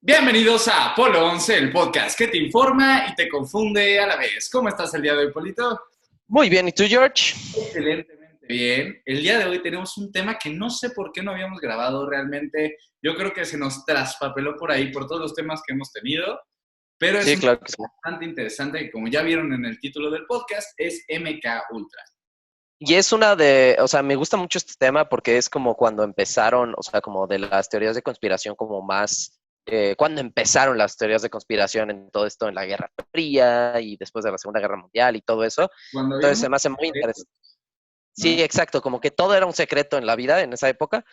Bienvenidos a Apolo 11, el podcast que te informa y te confunde a la vez. ¿Cómo estás el día de hoy, Polito? Muy bien, ¿y tú, George? Excelentemente bien. El día de hoy tenemos un tema que no sé por qué no habíamos grabado realmente. Yo creo que se nos traspapeló por ahí por todos los temas que hemos tenido, pero es Sí, un claro que sí. tema bastante interesante que, como ya vieron en el título del podcast, es MK Ultra. Y o sea, me gusta mucho este tema porque es como cuando empezaron, o sea, como de las teorías de conspiración, como más, cuando empezaron las teorías de conspiración en todo esto, en la Guerra Fría y después de la Segunda Guerra Mundial y todo eso. Cuando había Entonces se muchos me hace muy secretos, interesante. Sí, ¿no? exacto, como que todo era un secreto en la vida en esa época.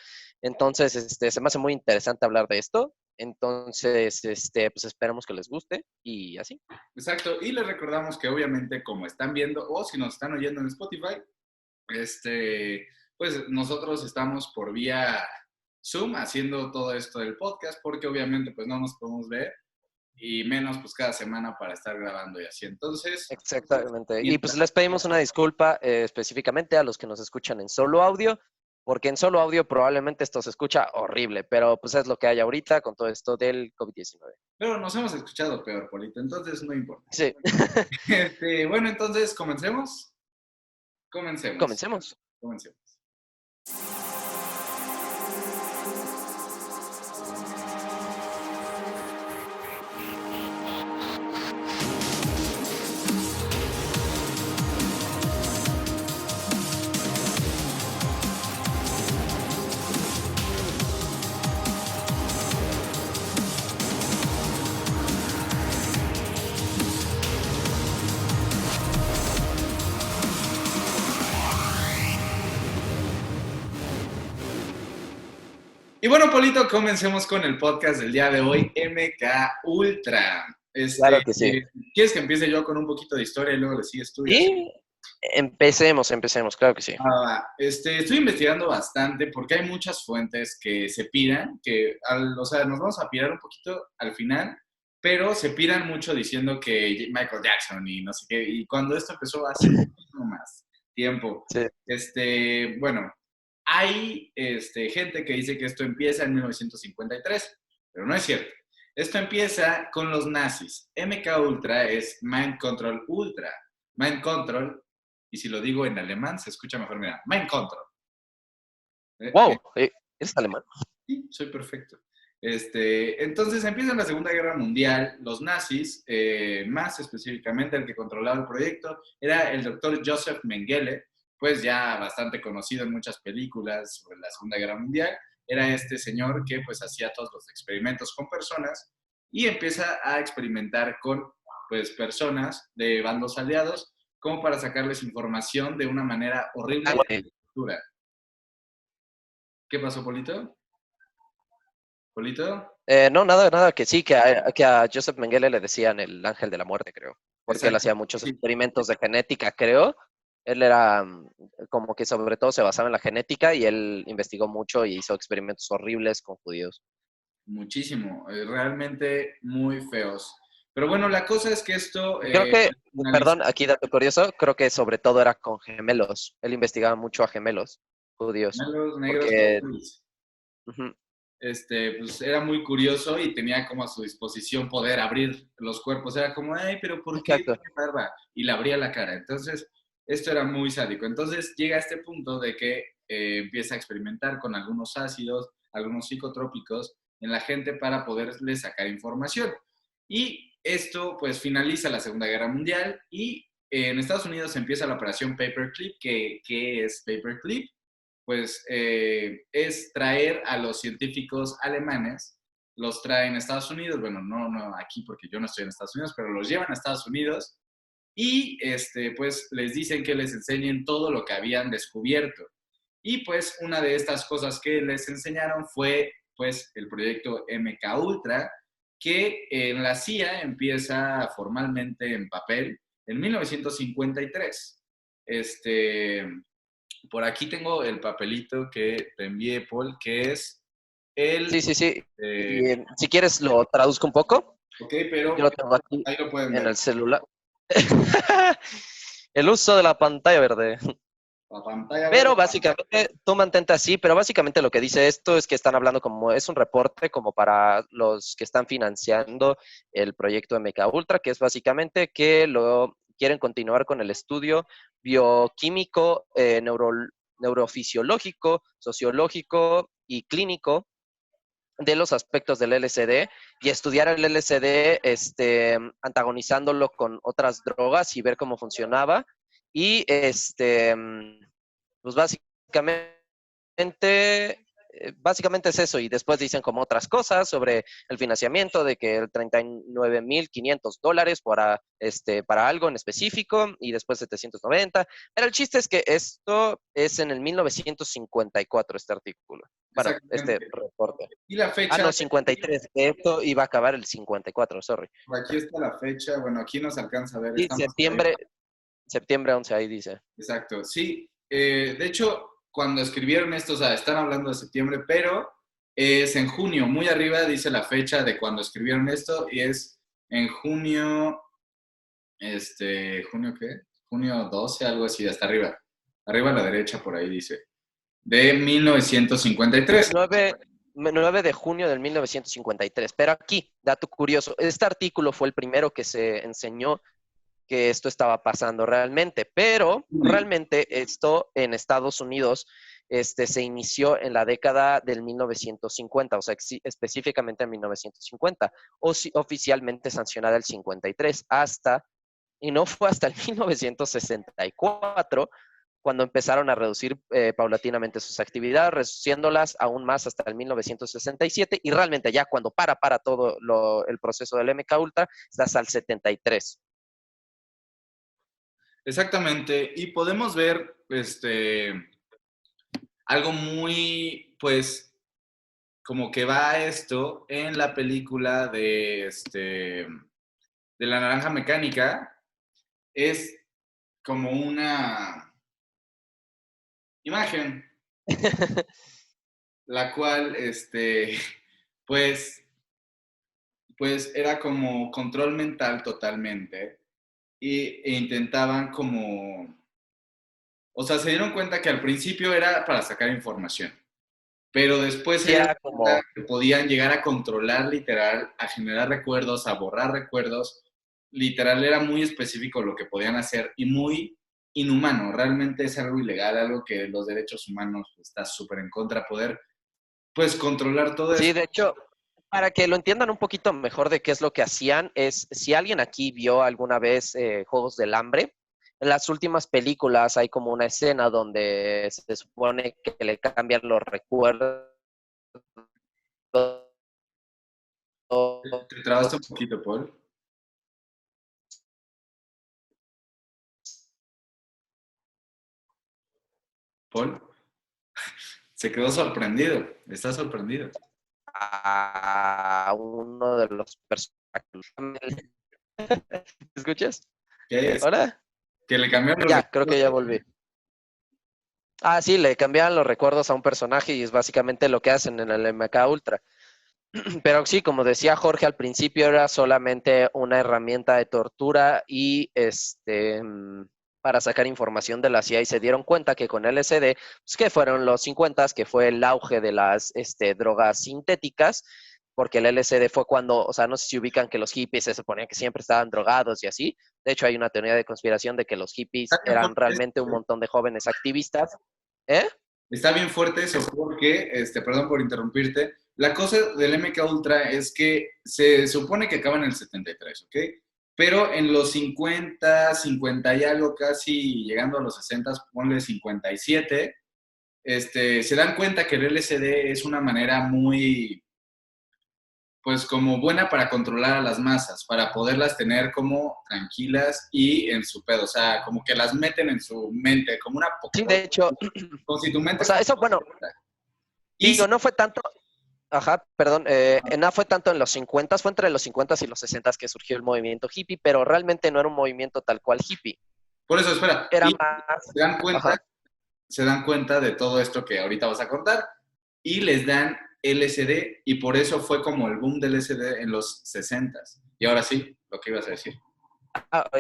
Entonces, se me hace muy interesante hablar de esto. Entonces, pues esperamos que les guste y así. Exacto. Y les recordamos que obviamente, como están viendo o si nos están oyendo en Spotify, Este, pues nosotros estamos por vía Zoom haciendo todo esto del podcast porque obviamente pues no nos podemos ver y menos pues cada semana para estar grabando y así. Entonces, Exactamente. Y pues mientras, les pedimos una disculpa específicamente a los que nos escuchan en solo audio, porque en solo audio probablemente esto se escucha horrible, pero pues es lo que hay ahorita con todo esto del COVID-19. pero nos hemos escuchado peor, Polito, entonces no importa. Sí, Bueno, entonces comencemos. Comencemos. comencemos. Comencemos. Y bueno, Polito, comencemos con el podcast del día de hoy, MK Ultra. Claro que sí. ¿Quieres que empiece yo con un poquito de historia y luego le sigues tú y así? Y empecemos, claro que sí. Estoy investigando bastante porque hay muchas fuentes que se piran, o sea, nos vamos a pirar un poquito al final, pero se piran mucho diciendo que Michael Jackson y no sé qué, y cuando esto empezó hace muchísimo más tiempo, Sí. bueno, hay gente que dice que esto empieza en 1953, pero no es cierto. Esto empieza con los nazis. MK Ultra es Mind Control Ultra. Mind Control, y si lo digo en alemán se escucha mejor, mira, Mind Control. Eh, eh, Wow, ¿eres alemán? sí, soy perfecto. Entonces empieza la Segunda Guerra Mundial, los nazis, más específicamente el que controlaba el proyecto, era el doctor Joseph Mengele, pues ya bastante conocido en muchas películas sobre la Segunda Guerra Mundial, era este señor que pues hacía todos los experimentos con personas y empieza a experimentar con pues personas de bandos aliados como para sacarles información de una manera Ah, horrible güey. y dura. ¿Qué pasó, Polito? ¿Polito? No, nada, que sí, que a Joseph Mengele le decían el ángel de la muerte, creo, porque él Exacto. hacía muchos Sí, experimentos de genética, creo. Él era como que sobre todo se basaba en la genética y él investigó mucho y hizo experimentos horribles con judíos. muchísimo, realmente muy feos. Pero bueno, la cosa es que esto Y creo que, finaliza perdón, aquí dato curioso, creo que sobre todo era con gemelos. Él investigaba mucho a gemelos judíos, en los negros o porque, azules. ujú, Pues era muy curioso y tenía como a su disposición poder abrir los cuerpos. Era como, ay, pero ¿por qué exacto. tiene barba? Y le abría la cara. Entonces, esto era muy sádico. Entonces llega a este punto de que empieza a experimentar con algunos ácidos, algunos psicotrópicos en la gente para poderle sacar información. Y esto pues finaliza la Segunda Guerra Mundial y en Estados Unidos empieza la operación Paperclip. ¿Qué es Paperclip? Pues es traer a los científicos alemanes, los traen a Estados Unidos, bueno, no aquí porque yo no estoy en Estados Unidos, pero los llevan a Estados Unidos y pues les dicen que les enseñen todo lo que habían descubierto. Y pues una de estas cosas que les enseñaron fue pues el proyecto MK Ultra, que en la CIA empieza formalmente en papel en 1953. Por aquí tengo el papelito que te envié, Paul, que es el... Sí, sí, sí. eh, Y si quieres lo traduzco un poco. ok, pero Yo lo tengo aquí ahí lo pueden en ver. el celular. El uso de la pantalla verde. La pantalla verde. Pero básicamente, tú mantente así, pero básicamente lo que dice esto es que están hablando como, es un reporte como para los que están financiando el proyecto MK Ultra, que es básicamente que lo quieren continuar con el estudio bioquímico, neurofisiológico, sociológico y clínico de los aspectos del LSD y estudiar el LSD antagonizándolo con otras drogas y ver cómo funcionaba. Y pues básicamente es eso, y después dicen como otras cosas sobre el financiamiento, de que el $39,500 para algo en específico, y después 790, pero el chiste es que esto es en el 1954, este artículo, bueno, este Exactamente. reporte. Y la Ah, fecha, no, 53, esto iba a acabar el 54, sorry. por aquí está la fecha, bueno, aquí nos alcanza a ver, Y estamos por ahí. septiembre 11, ahí dice. Exacto, sí. De hecho, cuando escribieron esto, o sea, están hablando de septiembre, pero es en junio, muy arriba dice la fecha de cuando escribieron esto y es en junio, ¿junio qué? Junio 12, algo así, hasta arriba. Arriba a la derecha, por ahí dice. De 1953. 9 de junio del 1953. Pero aquí, dato curioso, este artículo fue el primero que se enseñó que esto estaba pasando realmente, pero realmente esto en Estados Unidos se inició en la década del 1950, o sea, específicamente en 1950, oficialmente sancionada el 53, y no fue hasta el 1964 cuando empezaron a reducir paulatinamente sus actividades, reduciéndolas aún más hasta el 1967, y realmente ya cuando para todo el proceso del MK Ultra, estás al 73. Exactamente, y podemos ver algo muy, pues, como que va esto en la película de La Naranja Mecánica. Es como una imagen, la cual, pues, pues era como control mental totalmente e intentaban como, o sea, se dieron cuenta que al principio era para sacar información, pero después se Sí, dieron era cuenta como, que podían llegar a controlar literal, a generar recuerdos, a borrar recuerdos. Literal era muy específico lo que podían hacer y muy inhumano. Realmente es algo ilegal, algo que los derechos humanos está súper en contra, poder pues controlar todo sí, esto. de hecho, para que lo entiendan un poquito mejor de qué es lo que hacían, es si alguien aquí vio alguna vez Juegos del Hambre, en las últimas películas hay como una escena donde se supone que le cambian los recuerdos Te trabaste un poquito, Paul. Paul se quedó sorprendido, está sorprendido. a uno de los personajes. ¿Escuchas? ¿Qué es? ¿Hola? Que le cambiaron los Ya, creo que ya recuerdos. volví. Ah, sí, le cambian los recuerdos a un personaje y es básicamente lo que hacen en el MK Ultra. Pero sí, como decía Jorge al principio, era solamente una herramienta de tortura y para sacar información de la CIA, y se dieron cuenta que con LSD, pues que fueron los 50, que fue el auge de las drogas sintéticas, porque el LSD fue cuando, o sea, no sé si ubican que los hippies se suponía que siempre estaban drogados y así. De hecho, hay una teoría de conspiración de que los hippies Está bien eran fuerte realmente un eso, ¿eh? montón de jóvenes activistas. ¿Eh? Está bien fuerte eso porque, perdón por interrumpirte, la cosa del MK Ultra es que se supone que acaba en el 73, ¿ok? Pero en los 50, 50 y algo, casi llegando a los 60, ponle 57, se dan cuenta que el LSD es una manera muy, pues como buena para controlar a las masas, para poderlas tener como tranquilas y en su pedo, o sea, como que las meten en su mente, como una Sí, Pokémon, de hecho, como si tu o mente sea, fuera eso, bueno, una Pokémon. Y digo, no fue tanto. Ajá, perdón, no fue tanto en los 50, fue entre los 50 y los 60 que surgió el movimiento hippie, pero realmente no era un movimiento tal cual hippie, por eso, espera, era y más, se dan cuenta, ajá. se dan cuenta de todo esto que ahorita vas a contar y les dan LSD y por eso fue como el boom del LSD en los 60. Y ahora sí, lo que ibas a decir.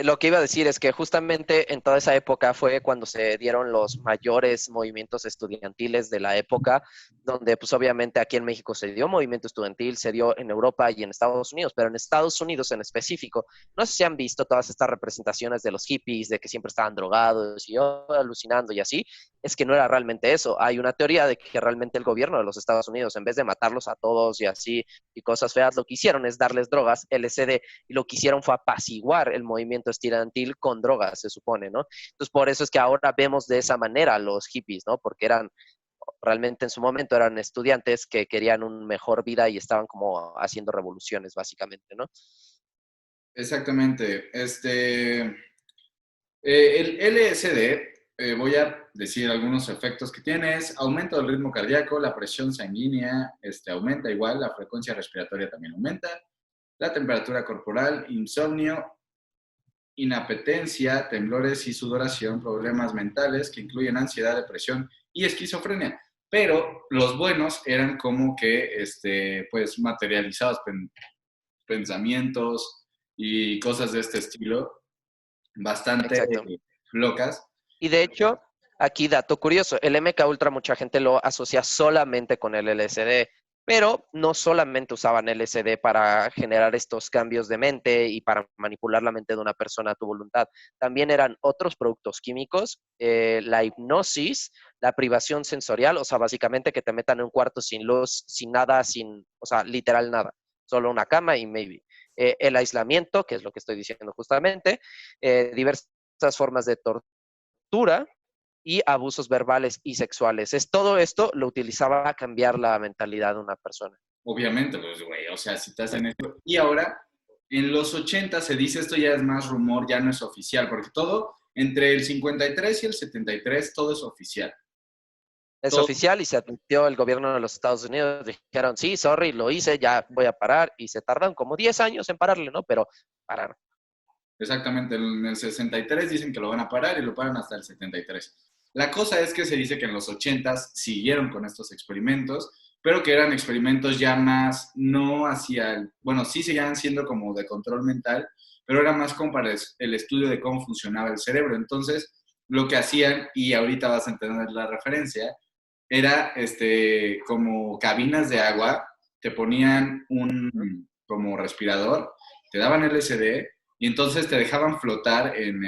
Lo que iba a decir es que justamente en toda esa época fue cuando se dieron los mayores movimientos estudiantiles de la época, donde pues obviamente aquí en México se dio movimiento estudiantil, se dio en Europa y en Estados Unidos, pero en Estados Unidos en específico, no sé si han visto todas estas representaciones de los hippies, de que siempre estaban drogados y alucinando y así, es que no era realmente eso. Hay una teoría de que realmente el gobierno de los Estados Unidos, en vez de matarlos a todos y así y cosas feas, lo que hicieron es darles drogas, LSD, y lo que hicieron fue apaciguar el movimiento estudiantil con drogas, se supone, ¿no? Entonces, por eso es que ahora vemos de esa manera a los hippies, ¿no? Porque eran, realmente en su momento eran estudiantes que querían una mejor vida y estaban como haciendo revoluciones, básicamente, ¿no? Exactamente. El LSD, voy a decir algunos efectos que tiene, es aumento del ritmo cardíaco, la presión sanguínea aumenta igual, la frecuencia respiratoria también aumenta, la temperatura corporal, insomnio, inapetencia, temblores y sudoración, problemas mentales que incluyen ansiedad, depresión y esquizofrenia. Pero los buenos eran como que, pues, materializados, pensamientos y cosas de este estilo, bastante Exacto. locas. Y de hecho, aquí dato curioso, el MK Ultra mucha gente lo asocia solamente con el LSD, pero no solamente usaban LSD para generar estos cambios de mente y para manipular la mente de una persona a tu voluntad. También eran otros productos químicos, la hipnosis, la privación sensorial, o sea, básicamente que te metan en un cuarto sin luz, sin nada, sin, o sea, literal nada, solo una cama y maybe. El aislamiento, que es lo que estoy diciendo justamente, diversas formas de tortura y abusos verbales y sexuales. Es todo esto lo utilizaba para cambiar la mentalidad de una persona. Obviamente, pues, güey, o sea, si te hacen esto. Y ahora, en los 80 se dice, esto ya es más rumor, ya no es oficial, porque todo, entre el 53 y el 73, todo es oficial. Es Todo, oficial y se admitió el gobierno de los Estados Unidos. Dijeron, sí, sorry, lo hice, ya voy a parar. Y se tardan como 10 años en pararle, ¿no? Pero pararon. exactamente, en el 63 dicen que lo van a parar y lo paran hasta el 73. La cosa es que se dice que en los 80 siguieron con estos experimentos, pero que eran experimentos ya más, no hacia el, bueno, sí seguían siendo como de control mental, pero era más como para el estudio de cómo funcionaba el cerebro. Entonces, lo que hacían, y ahorita vas a entender la referencia, era como cabinas de agua, te ponían un como respirador, te daban LSD y entonces te dejaban flotar en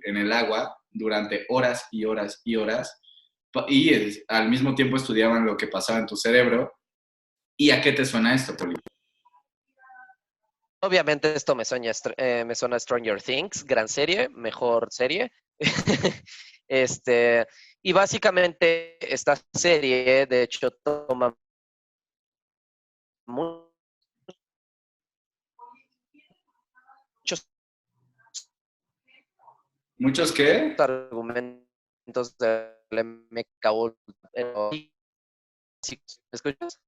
el agua durante horas y horas y horas y al mismo tiempo estudiaban lo que pasaba en tu cerebro. ¿Y a qué te suena esto, Poli? Obviamente esto me suena Stranger Things, gran serie, mejor serie. este, y básicamente esta serie, de hecho, toma muchos ¿Muchos qué? argumentos del MK Ultra. ¿Sí? ¿Me escuchas?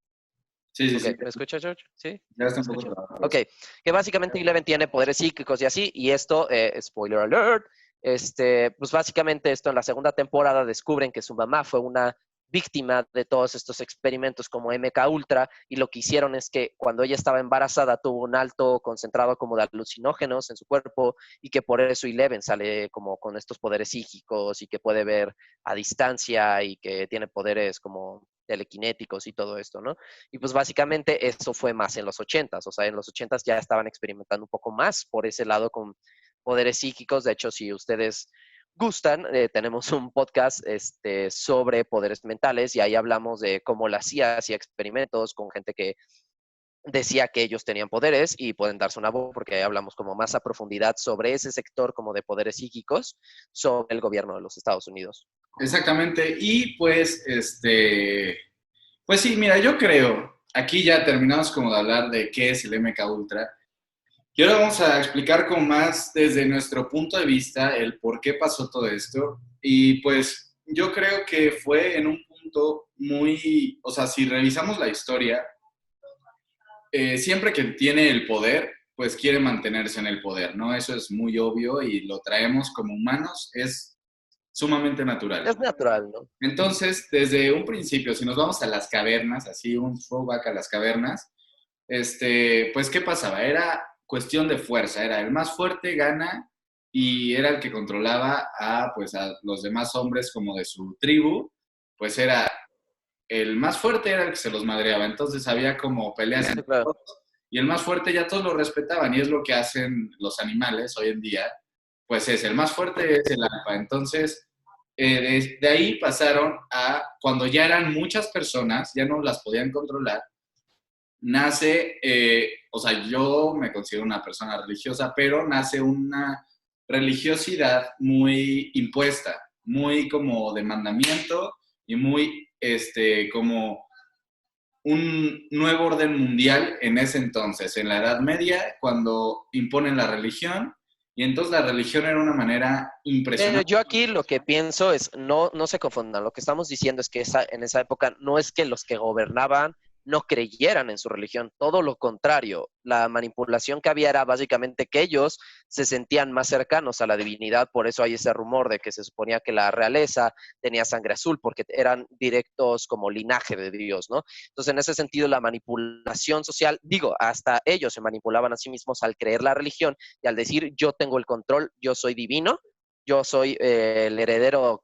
Sí, sí, Ok, sí, ¿me escuchas, George? ¿Sí? ya está ¿Me un poco escuchas? trabajado Ok, eso. que básicamente Eleven tiene poderes psíquicos y así, y esto, spoiler alert, pues básicamente esto en la segunda temporada descubren que su mamá fue una víctima de todos estos experimentos como MK Ultra y lo que hicieron es que cuando ella estaba embarazada tuvo un alto concentrado como de alucinógenos en su cuerpo y que por eso Eleven sale como con estos poderes psíquicos y que puede ver a distancia y que tiene poderes como telequinéticos y todo esto, ¿no? Y pues básicamente eso fue más en los ochentas, o sea, en los ochentas ya estaban experimentando un poco más por ese lado con poderes psíquicos. De hecho, si ustedes gustan, tenemos un podcast sobre poderes mentales y ahí hablamos de cómo la CIA hacía experimentos con gente que decía que ellos tenían poderes y pueden darse una voz porque ahí hablamos como más a profundidad sobre ese sector como de poderes psíquicos sobre el gobierno de los Estados Unidos. Exactamente, y pues, pues sí, mira, yo creo, aquí ya terminamos como de hablar de qué es el MK Ultra. Y ahora vamos a explicar con más desde nuestro punto de vista el por qué pasó todo esto. Y pues yo creo que fue en un punto muy, o sea, si revisamos la historia, siempre que tiene el poder, pues quiere mantenerse en el poder, ¿no? Eso es muy obvio y lo traemos como humanos, es sumamente natural. Es natural, ¿no? Entonces, desde un principio, si nos vamos a las cavernas, así un throwback a las cavernas, pues, ¿qué pasaba? Era cuestión de fuerza, era el más fuerte gana y era el que controlaba pues, a los demás hombres como de su tribu, pues era el más fuerte era el que se los madreaba, entonces había como peleas Sí, entre claro. todos y el más fuerte ya todos lo respetaban y es lo que hacen los animales hoy en día, pues es el más fuerte es el alfa, entonces de ahí pasaron a cuando ya eran muchas personas, ya no las podían controlar, nace, o sea, yo me considero una persona religiosa, pero nace una religiosidad muy impuesta, muy como de mandamiento y muy, como un nuevo orden mundial en ese entonces, en la Edad Media, cuando imponen la religión, y entonces la religión era una manera Pero impresionante. yo aquí lo que pienso es, no, no se confundan, lo que estamos diciendo es que en esa época no es que los que gobernaban no creyeran en su religión, todo lo contrario, la manipulación que había era básicamente que ellos se sentían más cercanos a la divinidad, por eso hay ese rumor de que se suponía que la realeza tenía sangre azul, porque eran directos como linaje de Dios, ¿no? Entonces, en ese sentido, la manipulación social, digo, hasta ellos se manipulaban a sí mismos al creer la religión y al decir yo tengo el control, yo soy divino, yo soy el heredero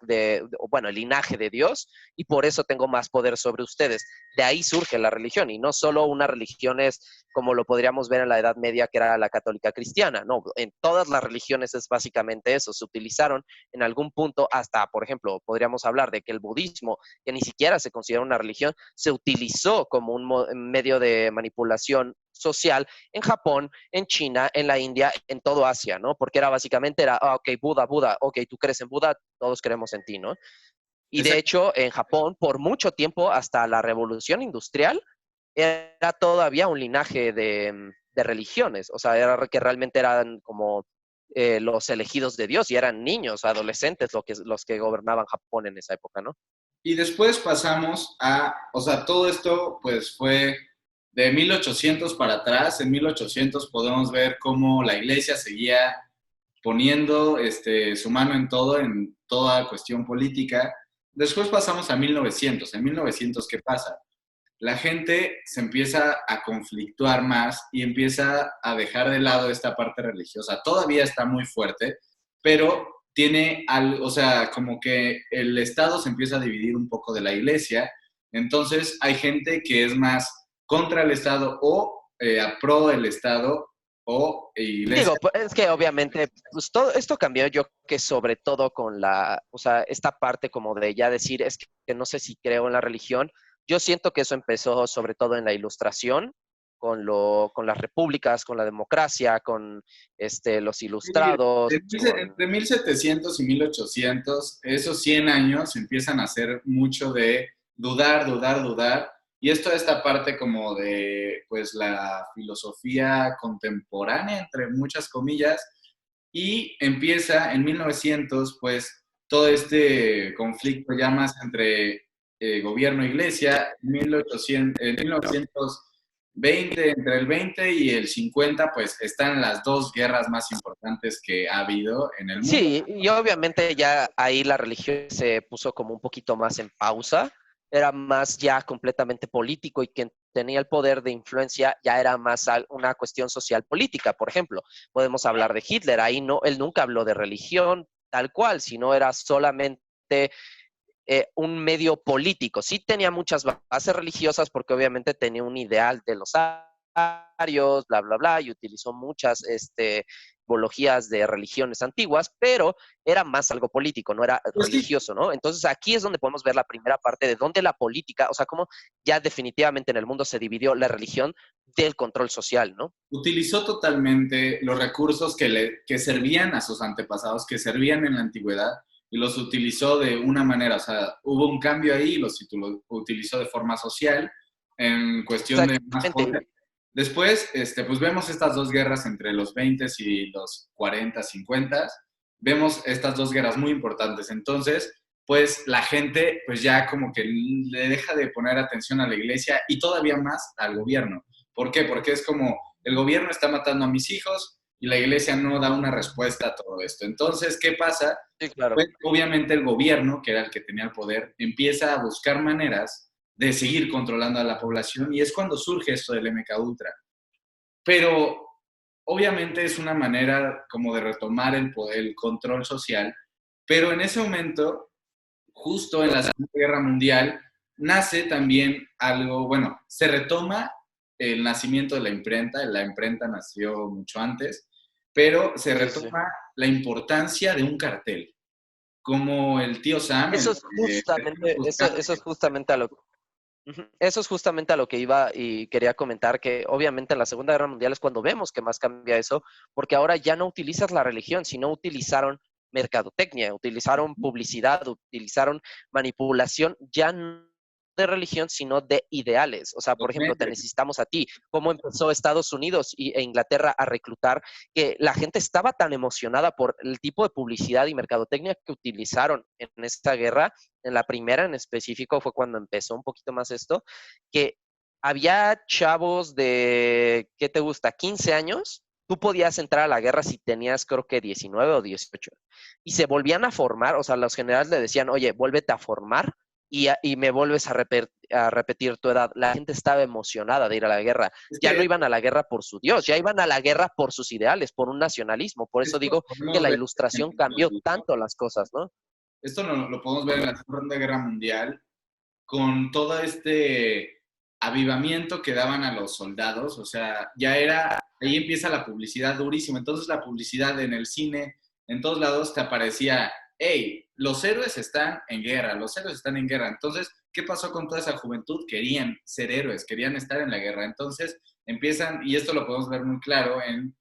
bueno, el linaje de Dios y por eso tengo más poder sobre ustedes. De ahí surge la religión y no solo una religión es como lo podríamos ver en la Edad Media que era la católica cristiana, no, en todas las religiones es básicamente eso, se utilizaron en algún punto hasta, por ejemplo, podríamos hablar de que el budismo, que ni siquiera se considera una religión, se utilizó como un medio de manipulación social en Japón, en China, en la India, en todo Asia, ¿no? Porque era básicamente, ok, Buda, Buda, ok, tú crees en Buda, todos creemos en ti, ¿no? Y de hecho, en Japón, por mucho tiempo, hasta la revolución industrial, era todavía un linaje de religiones, o sea, era que realmente eran como los elegidos de Dios y eran niños, adolescentes los que gobernaban Japón en esa época, ¿no? Y después pasamos o sea, todo esto pues fue de 1800 para atrás. En 1800 podemos ver cómo la iglesia seguía poniendo su mano en toda cuestión política. Después pasamos a 1900. En 1900, ¿qué pasa? La gente se empieza a conflictuar más y empieza a dejar de lado esta parte religiosa. Todavía está muy fuerte, pero tiene algo, o sea, como que el Estado se empieza a dividir un poco de la iglesia. Entonces hay gente que es más contra el Estado o a pro el Estado o iglesia. Digo, pues, es que obviamente, pues todo esto cambió yo que sobre todo con o sea, esta parte como de ya decir, es que no sé si creo en la religión, yo siento que eso empezó sobre todo en la Ilustración, con las repúblicas, con la democracia, con los Sí, ilustrados, con... entre 1700 y 1800, esos 100 años empiezan a hacer mucho de dudar, dudar, dudar. Y esto esta parte como de, pues, la filosofía contemporánea, entre muchas comillas, y empieza en 1900, pues, todo este conflicto ya más entre gobierno e iglesia. En 1920, entre el 20 y el 50, pues, están las dos guerras más importantes que ha habido en el mundo. Sí, y obviamente ya ahí la religión se puso como un poquito más en pausa, era más ya completamente político y quien tenía el poder de influencia ya era más una cuestión social política. Por ejemplo, podemos hablar de Hitler, ahí no, él nunca habló de religión tal cual, sino era solamente un medio político. Sí tenía muchas bases religiosas porque obviamente tenía un ideal de los arios, bla, bla, bla, y utilizó muchas simbologías de religiones antiguas, pero era más algo político, no era Pues sí, religioso, ¿no? Entonces aquí es donde podemos ver la primera parte de dónde la política, o sea, cómo ya definitivamente en el mundo se dividió la religión del control social, ¿no? utilizó totalmente los recursos que servían a sus antepasados, que servían en la antigüedad, y los utilizó de una manera, o sea, hubo un cambio ahí y los utilizó de forma social, en cuestión de más poder. Exactamente. Después, pues vemos estas dos guerras entre los 20 y los 40, 50, vemos estas dos guerras muy importantes. Entonces, pues la gente pues ya como que le deja de poner atención a la iglesia y todavía más al gobierno. ¿Por qué? Porque es como el gobierno está matando a mis hijos y la iglesia no da una respuesta a todo esto. Entonces, ¿qué pasa? Sí, claro. Pues obviamente el gobierno, que era el que tenía el poder, empieza a buscar maneras de seguir controlando a la población y es cuando surge esto del MK Ultra. Pero obviamente es una manera como de retomar el control social, pero en ese momento, justo en la Segunda Guerra Mundial, nace también algo, bueno, se retoma el nacimiento de la imprenta nació mucho antes, pero se Sí, sí. retoma la importancia de un cartel, como el tío Sam, Eso el es justamente, eso es justamente a lo Ujú. Eso es justamente a lo que iba y quería comentar, que obviamente en la Segunda Guerra Mundial es cuando vemos que más cambia eso, porque ahora ya no utilizas la religión, sino utilizaron mercadotecnia, utilizaron publicidad, utilizaron manipulación, ya no de religión, sino de ideales. O sea, los por ejemplo, te medios. necesitamos a ti. ¿Cómo empezó Estados Unidos e Inglaterra a reclutar? Que la gente estaba tan emocionada por el tipo de publicidad y mercadotecnia que utilizaron en esta guerra, en la primera en específico fue cuando empezó un poquito más esto, que había chavos de, ¿qué te gusta? 15 años. Tú podías entrar a la guerra si tenías, creo que 19 o 18. Y se volvían a formar, o sea, los generales le decían, oye, vuélvete a formar y me vuelves a repetir tu edad. La gente estaba emocionada de ir a la guerra. Es Ya no que iban a la guerra por su Dios, ya iban a la guerra por sus ideales, por un nacionalismo. Por eso esto lo digo que podemos la ver ilustración en, cambió tanto las cosas, ¿no? esto lo podemos ver en la Segunda Guerra Mundial, con todo este avivamiento que daban a los soldados, o sea, ya era, ahí empieza la publicidad durísima, entonces la publicidad en el cine, en todos lados te aparecía, hey, los héroes están en guerra, los héroes están en guerra, entonces, ¿qué pasó con toda esa juventud? Querían ser héroes, querían estar en la guerra, entonces empiezan, y esto lo podemos ver muy claro en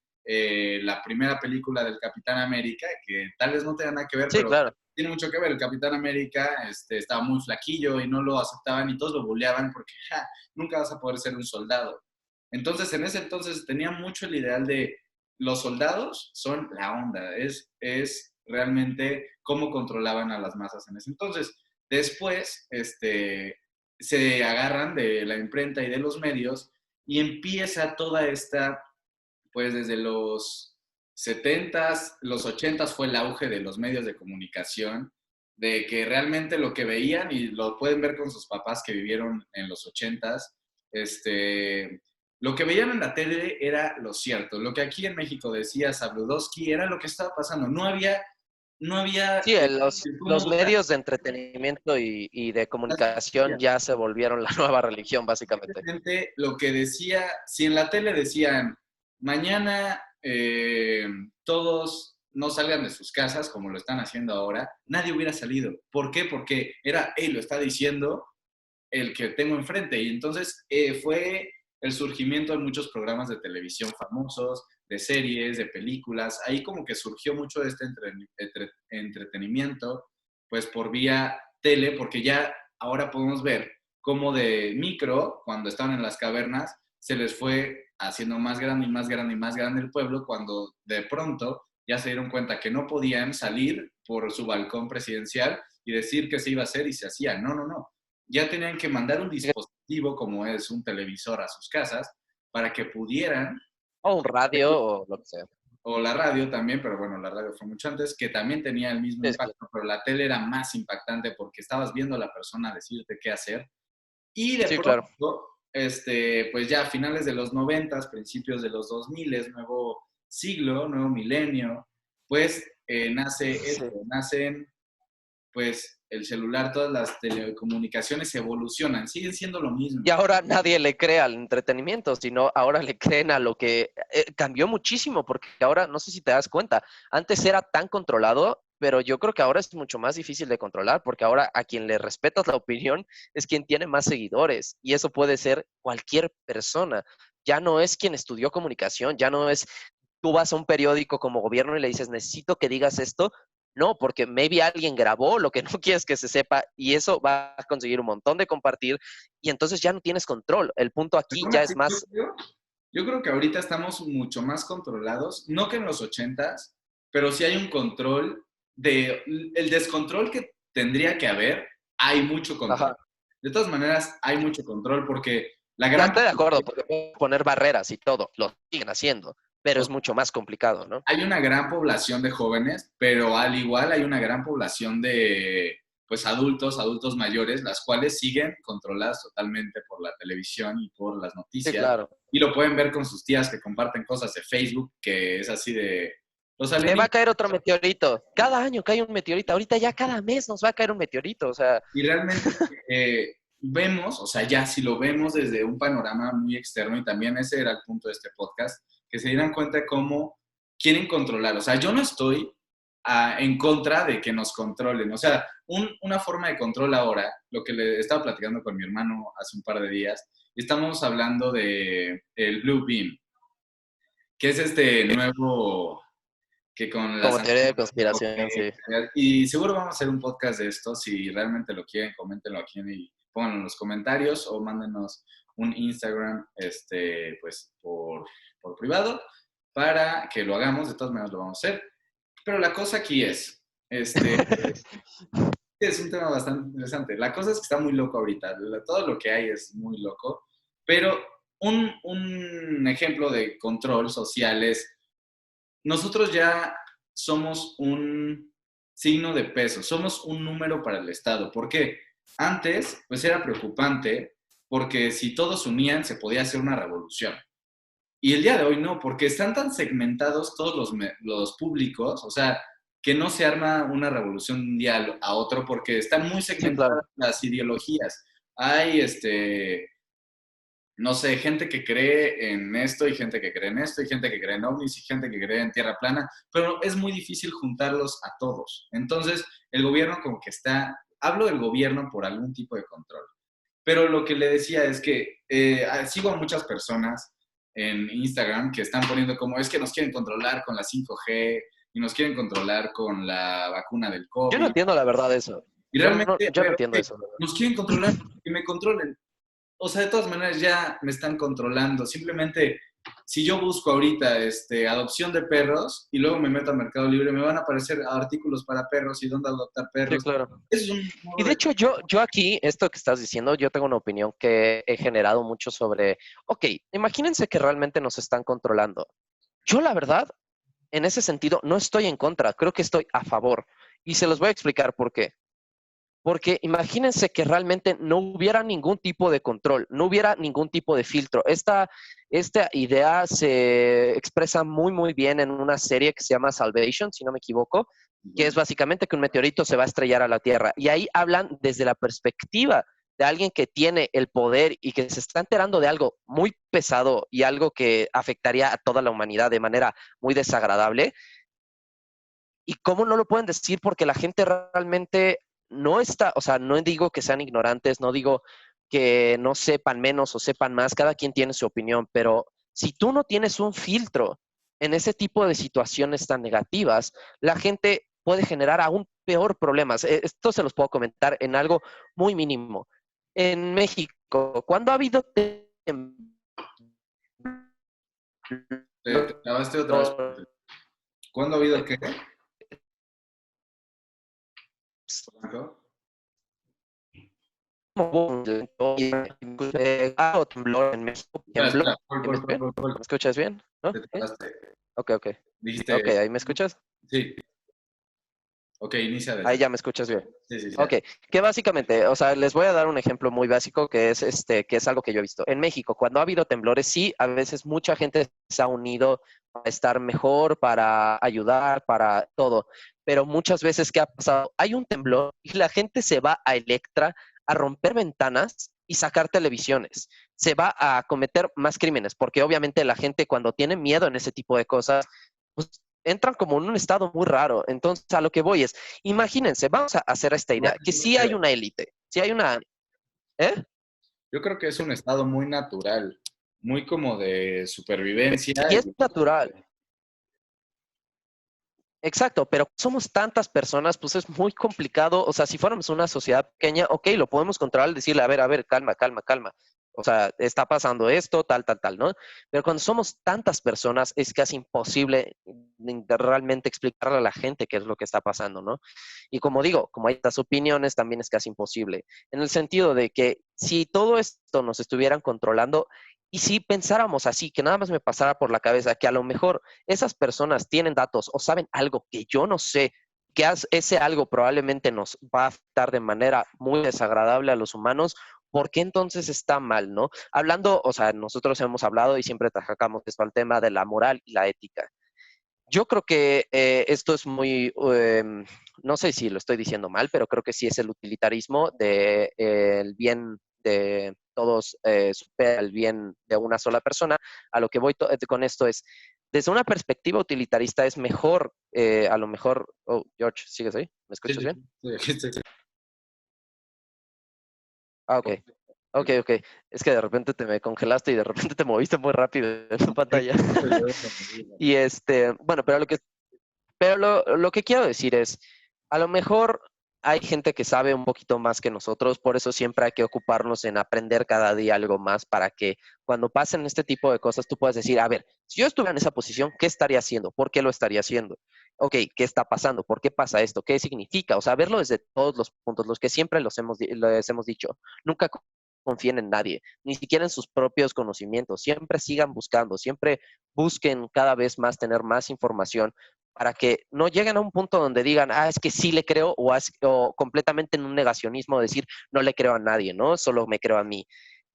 la primera película del Capitán América, que tal vez no tenga nada que ver, Sí, pero claro. tiene mucho que ver. El Capitán América estaba muy flaquillo y no lo aceptaban y todos lo bulleaban porque nunca vas a poder ser un soldado. Entonces, en ese entonces tenía mucho el ideal de los soldados son la onda, es realmente cómo controlaban a las masas en ese entonces. Después, se agarran de la imprenta y de los medios y empieza toda esta pues desde los 70s, los 80s fue el auge de los medios de comunicación, de que realmente lo que veían, y lo pueden ver con sus papás que vivieron en los 80s, lo que veían en la tele era lo cierto. Lo que aquí en México decía Sabludowski era lo que estaba pasando. No había Sí, los cómo medios de entretenimiento y de comunicación ya se volvieron la nueva religión, básicamente. lo que decía, si en la tele decían, mañana todos no salgan de sus casas como lo están haciendo ahora, nadie hubiera salido. ¿Por qué? Porque era, hey, lo está diciendo el que tengo enfrente. Y entonces fue el surgimiento de muchos programas de televisión famosos, de series, de películas. Ahí como que surgió mucho de este entretenimiento, pues por vía tele, porque ya ahora podemos ver cómo de micro, cuando estaban en las cavernas, se les fue haciendo más grande y más grande y más grande el pueblo, cuando de pronto ya se dieron cuenta que no podían salir por su balcón presidencial y decir que se iba a hacer y se hacía. No, no, no. Ya tenían que mandar un dispositivo como es un televisor a sus casas para que pudieran, O un radio o lo que sea. o la radio también, pero bueno, la radio fue mucho antes, que también tenía el mismo Sí, claro. impacto, pero la tele era más impactante porque estabas viendo a la persona decirte qué hacer. Y de Sí, claro. pronto, pues ya a finales de los 90, principios de los 2000, nuevo siglo, nuevo milenio, pues nace Sí. esto, nacen pues el celular, todas las telecomunicaciones evolucionan, siguen siendo lo Y mismo. ahora nadie le cree al entretenimiento, sino ahora le creen a lo que cambió muchísimo, porque ahora, no sé si te das cuenta, antes era tan controlado, pero yo creo que ahora es mucho más difícil de controlar, porque ahora a quien le respetas la opinión es quien tiene más seguidores, y eso puede ser cualquier persona. Ya no es quien estudió comunicación, ya no es tú vas a un periódico como gobierno y le dices, necesito que digas esto. No, porque maybe alguien grabó lo que no quieres que se sepa y eso va a conseguir un montón de compartir y entonces ya no tienes control. El punto aquí Aún ya así, es más, yo creo que ahorita estamos mucho más controlados, no que en los 80s, pero sí hay un control el descontrol que tendría que haber, hay mucho control. ajá, De todas maneras, hay mucho control porque la ya gran estoy de acuerdo, porque pueden poner barreras y todo, lo siguen haciendo, pero o es mucho más complicado, ¿no? hay una gran población de jóvenes, pero al igual hay una gran población de, pues adultos mayores, las cuales siguen controladas totalmente por la televisión y por las Sí, noticias. claro. Y lo pueden ver con sus tías que comparten cosas de Facebook, que es así de los Que va a alienígenas. caer otro meteorito. Cada año cae un meteorito. Ahorita ya cada mes nos va a caer un meteorito. O sea, Y realmente vemos, o sea, ya si lo vemos desde un panorama muy externo, y también ese era el punto de este podcast, que se dieran cuenta de cómo quieren controlar. O sea, yo no estoy en contra de que nos controlen. O sea, una forma de control ahora, lo que le estaba platicando con mi hermano hace un par de días, y estamos hablando de el Blue Beam, que es este nuevo que con las como teoría de conspiración, sí. y seguro vamos a hacer un podcast de esto. Si realmente lo quieren, coméntenlo aquí y pónganlo en los comentarios o mándenos un Instagram pues por privado para que lo hagamos. De todas maneras lo vamos a hacer. Pero la cosa aquí es un tema bastante interesante. La cosa es que está muy loco ahorita. Todo lo que hay es muy loco. Pero un ejemplo de control social es nosotros ya somos un signo de peso, somos un número para el Estado. ¿Por qué? Antes, pues era preocupante porque si todos se unían se podía hacer una revolución. Y el día de hoy no, porque están tan segmentados todos los públicos, o sea, que no se arma una revolución mundial a otro porque están muy Sí, claro. segmentadas las ideologías. Hay no sé, gente que cree en esto y gente que cree en esto y gente que cree en ovnis y gente que cree en tierra plana, pero es muy difícil juntarlos a todos. Entonces, el gobierno como que hablo del gobierno por algún tipo de control. Pero lo que le decía es que sigo a muchas personas en Instagram que están poniendo como es que nos quieren controlar con la 5G y nos quieren controlar con la vacuna del Yo no COVID. entiendo la verdad de eso. Y Yo no, realmente, a yo no ver, entiendo ok, eso. nos quieren controlar y me controlen. O sea, de todas maneras ya me están controlando. Simplemente, si yo busco ahorita adopción de perros y luego me meto a Mercado Libre, me van a aparecer artículos para perros y dónde adoptar Sí, perros. claro. Eso es un Y modo de de... hecho, yo aquí, esto que estás diciendo, yo tengo una opinión que he generado mucho sobre, ok, imagínense que realmente nos están controlando. Yo, la verdad, en ese sentido, no estoy en contra, creo que estoy a favor. Y se los voy a explicar por qué. Porque imagínense que realmente no hubiera ningún tipo de control, no hubiera ningún tipo de filtro. Esta idea se expresa muy, muy bien en una serie que se llama Salvation, si no me equivoco, que es básicamente que un meteorito se va a estrellar a la Tierra. Y ahí hablan desde la perspectiva de alguien que tiene el poder y que se está enterando de algo muy pesado y algo que afectaría a toda la humanidad de manera muy desagradable. ¿Y cómo no lo pueden decir? Porque la gente realmente no está, o sea, no digo que sean ignorantes, no digo que no sepan menos o sepan más, cada quien tiene su opinión, pero si tú no tienes un filtro en ese tipo de situaciones tan negativas, la gente puede generar aún peor problemas. Esto se los puedo comentar en algo muy mínimo. En México, cuando ha habido Te grabaste otra vez. ¿Cuándo ha habido qué? Franco? temblor en México, Espera, tembló. espera. ¿Me ¿Me escuchas bien? ¿No? Te ¿Sí? tardaste. Ok, ok. Ok, Dijiste, ¿ahí me escuchas? sí. Ok, inicia Ahí desde. ya me escuchas bien. Sí, sí, ya. Ok, que básicamente, o sea, les voy a dar un ejemplo muy básico que es algo que yo he visto. En México, cuando ha habido temblores, sí, a veces mucha gente se ha unido para estar mejor, para ayudar, para todo. Pero muchas veces, ¿qué ha pasado? Hay un temblor y la gente se va a Electra a romper ventanas y sacar televisiones. Se va a cometer más crímenes, porque obviamente la gente cuando tiene miedo en ese tipo de cosas, pues entran como en un estado muy raro. Entonces, a lo que voy es, imagínense, vamos a hacer esta idea, que sí hay una élite, sí hay una, ¿eh? Yo creo que es un estado muy natural, muy como de supervivencia. Sí es natural, exacto, pero somos tantas personas, pues es muy complicado. O sea, si fuéramos una sociedad pequeña, ok, lo podemos controlar, decirle, a ver, calma, calma, calma. O sea, está pasando esto, tal, tal, tal, ¿no? Pero cuando somos tantas personas, es casi imposible realmente explicarle a la gente qué es lo que está pasando, ¿no? Y como digo, como hay estas opiniones, también es casi imposible. En el sentido de que si todo esto nos estuvieran controlando, y si pensáramos así, que nada más me pasara por la cabeza, que a lo mejor esas personas tienen datos o saben algo que yo no sé, que ese algo probablemente nos va a afectar de manera muy desagradable a los humanos, ¿por qué entonces está mal, no? Hablando, o sea, nosotros hemos hablado y siempre trabajamos esto al tema de la moral y la ética. Yo creo que esto es muy, no sé si lo estoy diciendo mal, pero creo que sí es el utilitarismo de el bien de todos supera el bien de una sola persona. A lo que voy con esto es, desde una perspectiva utilitarista es mejor, a lo mejor, oh, George, ¿sigues ahí? ¿Me Sí, escuchas sí, bien? sí, aquí estoy. Ah, ok. Ok, ok. Es que de repente te me congelaste y de repente te moviste muy rápido en tu pantalla. Y bueno, pero lo que quiero decir es, a lo mejor hay gente que sabe un poquito más que nosotros, por eso siempre hay que ocuparnos en aprender cada día algo más para que cuando pasen este tipo de cosas tú puedas decir, a ver, si yo estuviera en esa posición, ¿qué estaría haciendo? ¿Por qué lo estaría haciendo? Ok, ¿qué está pasando? ¿Por qué pasa esto? ¿Qué significa? O sea, verlo desde todos los puntos, los que siempre les hemos dicho. Nunca confíen en nadie, ni siquiera en sus propios conocimientos. Siempre sigan buscando, siempre busquen cada vez más tener más información para que no lleguen a un punto donde digan, ah, es que sí le creo, o completamente en un negacionismo, decir, no le creo a nadie, ¿no? Solo me creo a mí.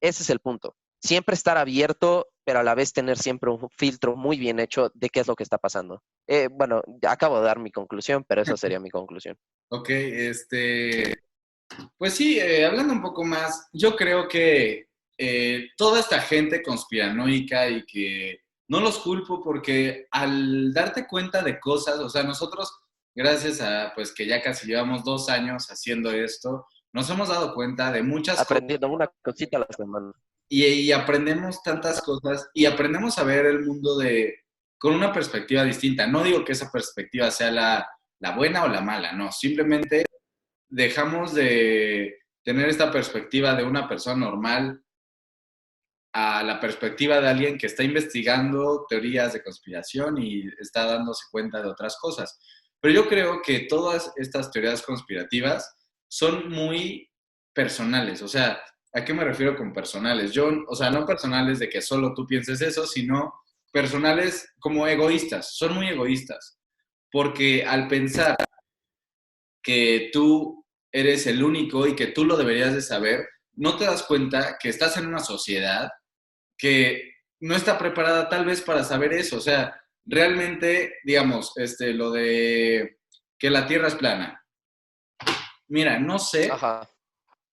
Ese es el punto. Siempre estar abierto, pero a la vez tener siempre un filtro muy bien hecho de qué es lo que está pasando. Bueno, ya acabo de dar mi conclusión, pero esa sería mi conclusión. Ok, pues sí, hablando un poco más, yo creo que toda esta gente conspiranoica y que no los culpo porque al darte cuenta de cosas, o sea, nosotros, gracias a pues que ya casi llevamos 2 años haciendo esto, nos hemos dado cuenta de muchas cosas Aprendiendo una cosita a la semana. y aprendemos tantas cosas y aprendemos a ver el mundo con una perspectiva distinta. No digo que esa perspectiva sea la buena o la mala, no, simplemente dejamos de tener esta perspectiva de una persona normal a la perspectiva de alguien que está investigando teorías de conspiración y está dándose cuenta de otras cosas. Pero yo creo que todas estas teorías conspirativas son muy personales. O sea, ¿a qué me refiero con personales? O sea, no personales de que solo tú pienses eso, sino personales como egoístas. Son muy egoístas. Porque al pensar que tú eres el único y que tú lo deberías de saber, no te das cuenta que estás en una sociedad que no está preparada tal vez para saber eso. O sea, realmente, digamos, lo de que la Tierra es plana. Mira, no sé Ajá.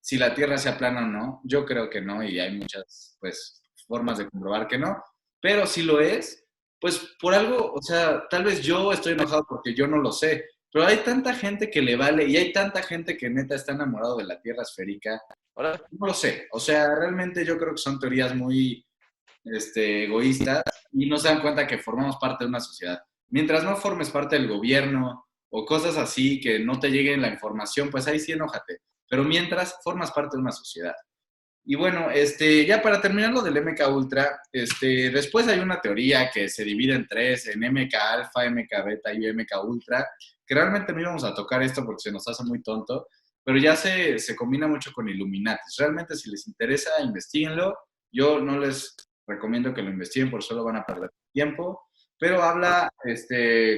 si la Tierra sea plana o no. Yo creo que no y hay muchas, pues, formas de comprobar que no. Pero si lo es, pues por algo, o sea, tal vez yo estoy enojado porque yo no lo sé. Pero hay tanta gente que le vale y hay tanta gente que neta está enamorado de la Tierra esférica. Hola. No lo sé. O sea, realmente yo creo que son teorías muy egoístas y no se dan cuenta que formamos parte de una sociedad. Mientras no formes parte del gobierno o cosas así, que no te llegue la información, pues ahí sí enójate. Pero mientras formas parte de una sociedad. Y bueno, ya para terminar lo del MK Ultra, después hay una teoría que se divide en tres, en MK Alpha, MK Beta y MK Ultra, que realmente no íbamos a tocar esto porque se nos hace muy tonto, pero ya se combina mucho con Illuminati. Realmente si les interesa, investiguenlo. Yo no les recomiendo que lo investiguen porque solo van a perder tiempo, pero habla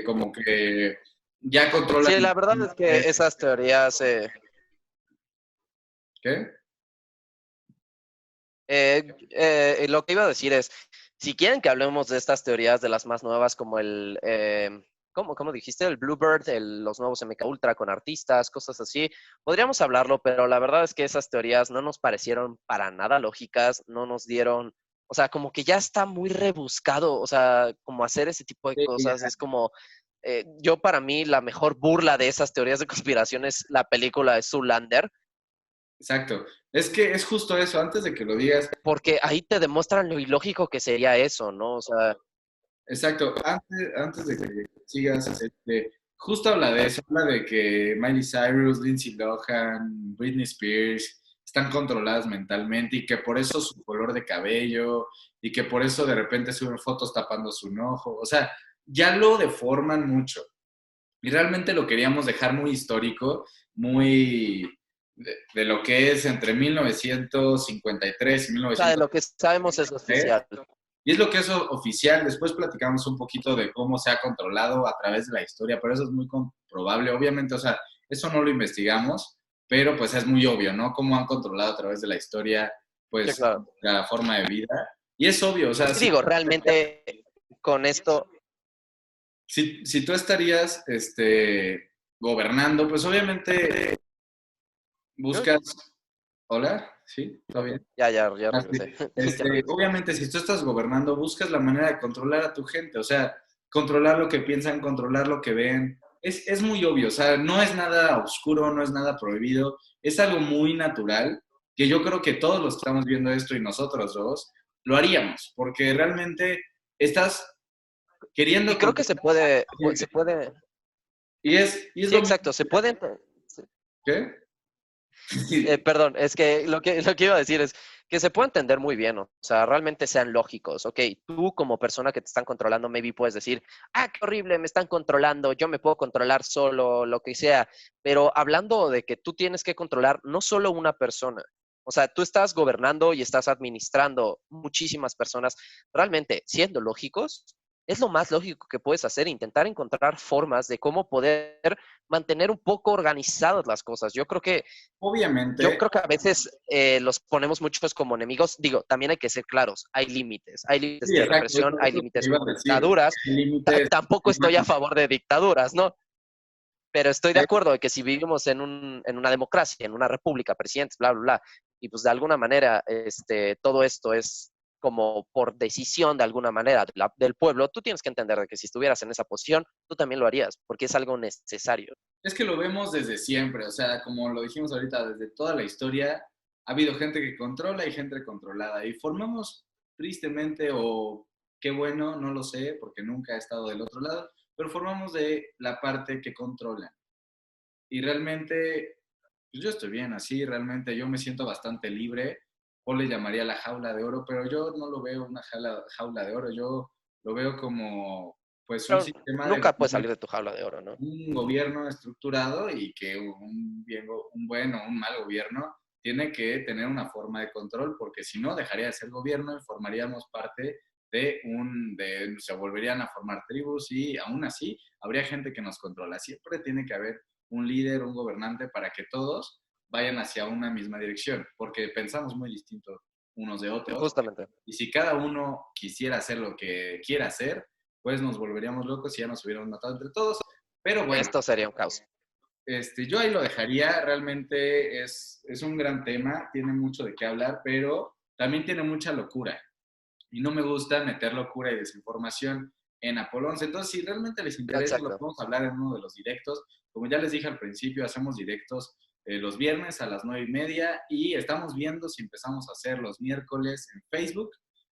como que ya Sí, controlan. la verdad es que esas teorías, ¿Qué? lo que iba a decir es, si quieren que hablemos de estas teorías de las más nuevas, como ¿cómo dijiste? El Bluebird, los nuevos MK Ultra con artistas, cosas así, podríamos hablarlo, pero la verdad es que esas teorías no nos parecieron para nada lógicas, no nos dieron, o sea, como que ya está muy rebuscado, o sea, como hacer ese tipo de Sí, cosas, es como, yo para mí la mejor burla de esas teorías de conspiración es la película de Zoolander, exacto. Es que es justo eso, antes de que lo digas, porque ahí te demuestran lo ilógico que sería eso, ¿no? O sea, exacto, antes de que sigas, justo habla de eso, habla de que Miley Cyrus, Lindsay Lohan, Britney Spears están controladas mentalmente y que por eso su color de cabello y que por eso de repente suben fotos tapando su ojo, o sea, ya lo deforman mucho. Y realmente lo queríamos dejar muy histórico, muy de lo que es entre 1953 y o sea, de lo que sabemos es 1953. oficial. Y es lo que es oficial. Después platicamos un poquito de cómo se ha controlado a través de la historia, pero eso es muy probable. Obviamente, o sea, eso no lo investigamos, pero pues es muy obvio, ¿no? Cómo han controlado a través de la historia, Sí, pues, claro. la forma de vida. Y es obvio, o Es sea, que digo, realmente con esto, si tú estarías gobernando, pues obviamente ¿yo? buscas... ¿Hola? ¿Sí? ¿Todo Ok, bien? ya Ah, sí. regresé. Ya regresé. Obviamente, si tú estás gobernando, buscas la manera de controlar a tu gente, o sea, controlar lo que piensan, controlar lo que ven. Es muy obvio, o sea, no es nada oscuro, no es nada prohibido, es algo muy natural que yo creo que todos los que estamos viendo esto y nosotros dos lo haríamos, porque realmente estás queriendo Y creo que controlar. se puede, Y es sí, lo mismo. exacto, se puede, ¿Qué? perdón, es que lo que iba a decir es que se puede entender muy bien, o sea, realmente sean lógicos. Ok, tú como persona que te están controlando, maybe puedes decir, ah, qué horrible, me están controlando, yo me puedo controlar solo, lo que sea, pero hablando de que tú tienes que controlar no solo una persona, o sea, tú estás gobernando y estás administrando muchísimas personas, realmente, siendo lógicos, es lo más lógico que puedes hacer, intentar encontrar formas de cómo poder mantener un poco organizadas las cosas. Yo Obviamente, creo que a veces los ponemos muchos como enemigos. Digo, también hay que ser claros, hay límites sí, de exacto, represión, hay es lo que límites iba con a decir. dictaduras. El límite es Tampoco estoy a favor de dictaduras, ¿no? Pero estoy de acuerdo de que si vivimos en una democracia, en una república, presidentes, bla, bla, bla, y pues de alguna manera todo esto es como por decisión de alguna manera del pueblo, tú tienes que entender de que si estuvieras en esa posición, tú también lo harías, porque es algo necesario. Es que lo vemos desde siempre, o sea, como lo dijimos ahorita, desde toda la historia ha habido gente que controla y gente controlada. Y formamos, tristemente, o qué bueno, no lo sé, porque nunca he estado del otro lado, pero formamos de la parte que controla. Y realmente, pues yo estoy bien así, realmente yo me siento bastante libre. O le llamaría la jaula de oro, pero yo no lo veo una jaula de oro, yo lo veo como pues un Pero sistema de nunca puedes gobierno, salir de tu jaula de oro, ¿no? un gobierno estructurado y que un buen o un mal gobierno tiene que tener una forma de control, porque si no dejaría de ser gobierno y formaríamos parte se volverían a formar tribus y aún así habría gente que nos controla. Siempre tiene que haber un líder, un gobernante para que todos vayan hacia una misma dirección, porque pensamos muy distintos unos de otros Justamente. y si cada uno quisiera hacer lo que quiera hacer, pues nos volveríamos locos y ya nos hubiéramos matado entre todos. Pero bueno, Esto sería un caos. yo ahí lo dejaría. Realmente es un gran tema, tiene mucho de qué hablar, pero también tiene mucha locura. Y no me gusta meter locura y desinformación en Apolo 11. Entonces, si realmente les interesa, lo Exacto. podemos hablar en uno de los directos. Como ya les dije al principio, hacemos directos los viernes a las 9:30 y estamos viendo si empezamos a hacer los miércoles en Facebook.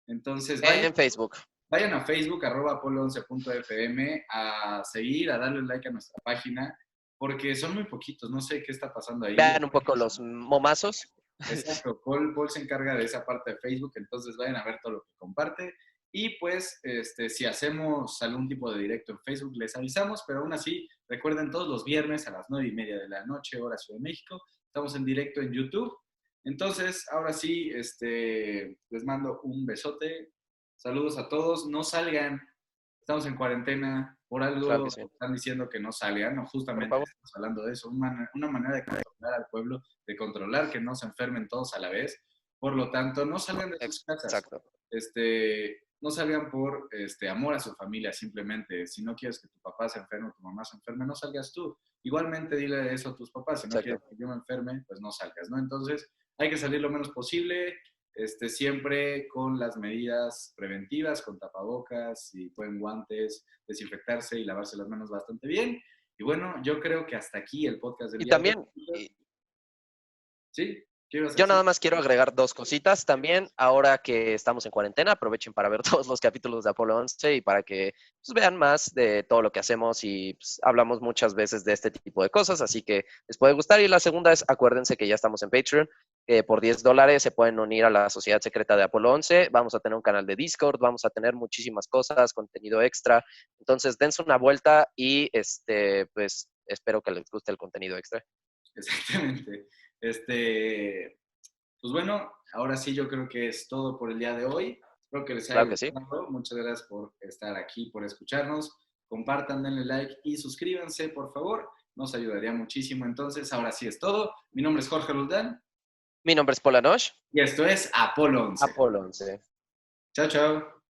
Entonces, En Facebook. vayan a Facebook, apolo11.fm, a seguir, a darle like a nuestra página, porque son muy poquitos, no sé qué está pasando ahí. Vean un poco los momazos. Exacto, Paul se encarga de esa parte de Facebook, entonces vayan a ver todo lo que comparte. Y pues, si hacemos algún tipo de directo en Facebook, les avisamos, pero aún así, recuerden todos los viernes a las 9:30 de la noche, hora Ciudad de México, estamos en directo en YouTube. Entonces, ahora sí, les mando un besote. Saludos a todos. No salgan, estamos en cuarentena. Por Claro algo que sí. están diciendo que no salgan, o Por justamente favor. estamos hablando de eso. Una manera de controlar al pueblo, de controlar que no se enfermen todos a la vez. Por lo tanto, no salgan de sus casas. Exacto. No salgan por amor a su familia, simplemente. Si no quieres que tu papá se enferme o tu mamá se enferme, no salgas tú. Igualmente dile eso a tus papás. Si no quieres Exacto. que yo me enferme, pues no salgas, ¿no? Entonces, hay que salir lo menos posible, siempre con las medidas preventivas, con tapabocas, si pueden guantes, desinfectarse y lavarse las manos bastante bien. Y bueno, yo creo que hasta aquí el podcast del Y día de también, hoy. ¿Sí? ¿Qué ibas a yo decir? nada más quiero agregar dos cositas también. Ahora que estamos en cuarentena, aprovechen para ver todos los capítulos de Apolo 11 y para que pues, vean más de todo lo que hacemos y pues, hablamos muchas veces de este tipo de cosas, así que les puede gustar. Y la segunda es, acuérdense que ya estamos en Patreon, que por $10 se pueden unir a la sociedad secreta de Apolo 11. Vamos a tener un canal de Discord, vamos a tener muchísimas cosas, contenido extra. Entonces, dense una vuelta y pues espero que les guste el contenido extra. Exactamente. Pues bueno, ahora sí yo creo que es todo por el día de hoy. Espero que les haya Claro que sí. gustado. Muchas gracias por estar aquí, por escucharnos. compartan, denle like y suscríbanse, por favor. Nos ayudaría muchísimo. Entonces, ahora sí es todo. Mi nombre es Jorge Roldán. Mi nombre es Polanosh. Y esto es Apolo 11. Apolo 11. Chao, chao.